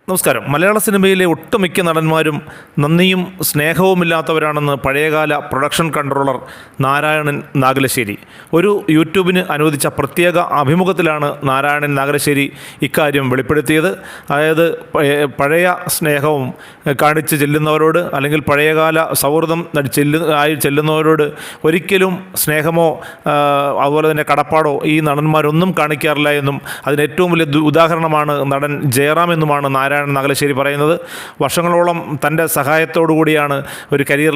നമസ്കാരം. മലയാള സിനിമയിലെ ഒട്ടുമിക്ക നടന്മാരും നന്ദിയും സ്നേഹവുമില്ലാത്തവരാണെന്ന് പഴയകാല പ്രൊഡക്ഷൻ കൺട്രോളർ നാരായണൻ നാഗലശ്ശേരി ഒരു യൂട്യൂബിന് അനുവദിച്ച പ്രത്യേക അഭിമുഖത്തിലാണ് നാരായണൻ നാഗലശ്ശേരി ഇക്കാര്യം വെളിപ്പെടുത്തിയത്. അതായത് പഴയ സ്നേഹവും കാണിച്ച് ചെല്ലുന്നവരോട്, അല്ലെങ്കിൽ പഴയകാല സൗഹൃദം ചെല്ലുന്നവരോട് ഒരിക്കലും സ്നേഹമോ അതുപോലെ തന്നെ കടപ്പാടോ ഈ നടന്മാരൊന്നും കാണിക്കാറില്ല എന്നും അതിന് ഏറ്റവും വലിയ ഉദാഹരണമാണ് നടൻ ജയറാം എന്നുമാണ് നാരായണൻ നാഗലശ്ശേരി പറയുന്നത്. വർഷങ്ങളോളം തൻ്റെ സഹായത്തോടു കൂടിയാണ് ഒരു കരിയർ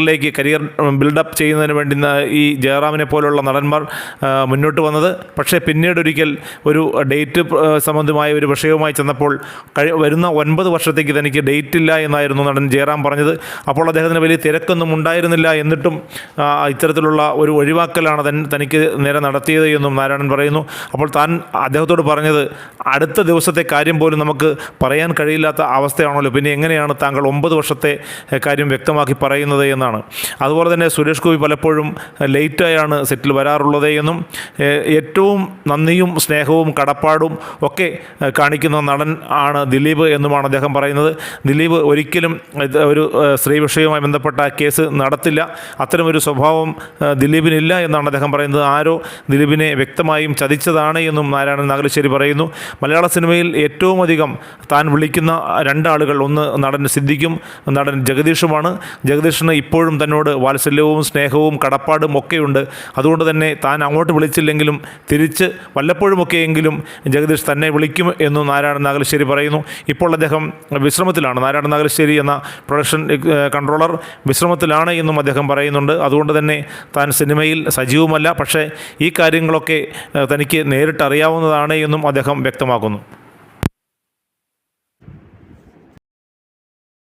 ബിൽഡപ്പ് ചെയ്യുന്നതിന് വേണ്ടി ഈ ജയറാമിനെ പോലുള്ള നടന്മാർ മുന്നോട്ട് വന്നത്. പക്ഷേ പിന്നീടൊരിക്കൽ ഒരു ഡേറ്റ് സംബന്ധമായ ഒരു വിഷയവുമായി ചെന്നപ്പോൾ വരുന്ന 9 വർഷത്തേക്ക് തനിക്ക് ഡേറ്റ് ഇല്ല എന്നായിരുന്നു നടൻ ജയറാം പറഞ്ഞത്. അപ്പോൾ അദ്ദേഹത്തിന് വലിയ തിരക്കൊന്നും ഉണ്ടായിരുന്നില്ല, എന്നിട്ടും ഇത്തരത്തിലുള്ള ഒരു ഒഴിവാക്കലാണ് തനിക്ക് നേരെ നടത്തിയത് എന്നും നാരായണൻ പറയുന്നു. അപ്പോൾ താൻ അദ്ദേഹത്തോട് പറഞ്ഞത്, അടുത്ത ദിവസത്തെ കാര്യം പോലും നമുക്ക് പറയാൻ കഴിയില്ലാത്ത അവസ്ഥയാണല്ലോ, പിന്നെ എങ്ങനെയാണ് താങ്കൾ 9 വർഷത്തെ കാര്യം വ്യക്തമാക്കി പറയുന്നത് എന്നാണ്. അതുപോലെ തന്നെ സുരേഷ് ഗോപി പലപ്പോഴും ലേറ്റായാണ് സെറ്റിൽ വരാറുള്ളത് എന്നും ഏറ്റവും നന്ദിയും സ്നേഹവും കടപ്പാടും ഒക്കെ കാണിക്കുന്ന നടൻ ആണ് ദിലീപ് എന്നുമാണ് അദ്ദേഹം പറയുന്നത്. ദിലീപ് ഒരിക്കലും ഒരു സ്ത്രീ വിഷയവുമായി ബന്ധപ്പെട്ട കേസ് നടത്തില്ല, അത്തരമൊരു സ്വഭാവം ദിലീപിനില്ല എന്നാണ് അദ്ദേഹം പറയുന്നത്. ആരോ ദിലീപിനെ വ്യക്തമായും ചതിച്ചതാണ് എന്നും നാരായണൻ നാഗലശ്ശേരി പറയുന്നു. മലയാള സിനിമയിൽ ഏറ്റവും അധികം താൻ വിളിക്കുന്ന 2 ആളുകൾ, ഒന്ന് നടൻ സിദ്ദിഖും നടൻ ജഗദീഷുമാണ്. ജഗദീഷിന് ഇപ്പോഴും തന്നോട് വാത്സല്യവും സ്നേഹവും കടപ്പാടും ഒക്കെയുണ്ട്. അതുകൊണ്ട് തന്നെ താൻ അങ്ങോട്ട് വിളിച്ചില്ലെങ്കിലും തിരിച്ച് വല്ലപ്പോഴുമൊക്കെയെങ്കിലും ജഗദീഷ് തന്നെ വിളിക്കും എന്നും നാരായണൻ നാഗലശ്ശേരി പറയുന്നു. ഇപ്പോൾ അദ്ദേഹം വിശ്രമത്തിലാണ്. നാരായണൻ നാഗലശ്ശേരി എന്ന പ്രൊഡക്ഷൻ കൺട്രോളർ വിശ്രമത്തിലാണ് എന്നും അദ്ദേഹം പറയുന്നുണ്ട്. അതുകൊണ്ട് തന്നെ താൻ സിനിമയിൽ സജീവമല്ല, പക്ഷേ ഈ കാര്യങ്ങളൊക്കെ തനിക്ക് നേരിട്ടറിയാവുന്നതാണ് എന്നും അദ്ദേഹം വ്യക്തമാക്കുന്നു.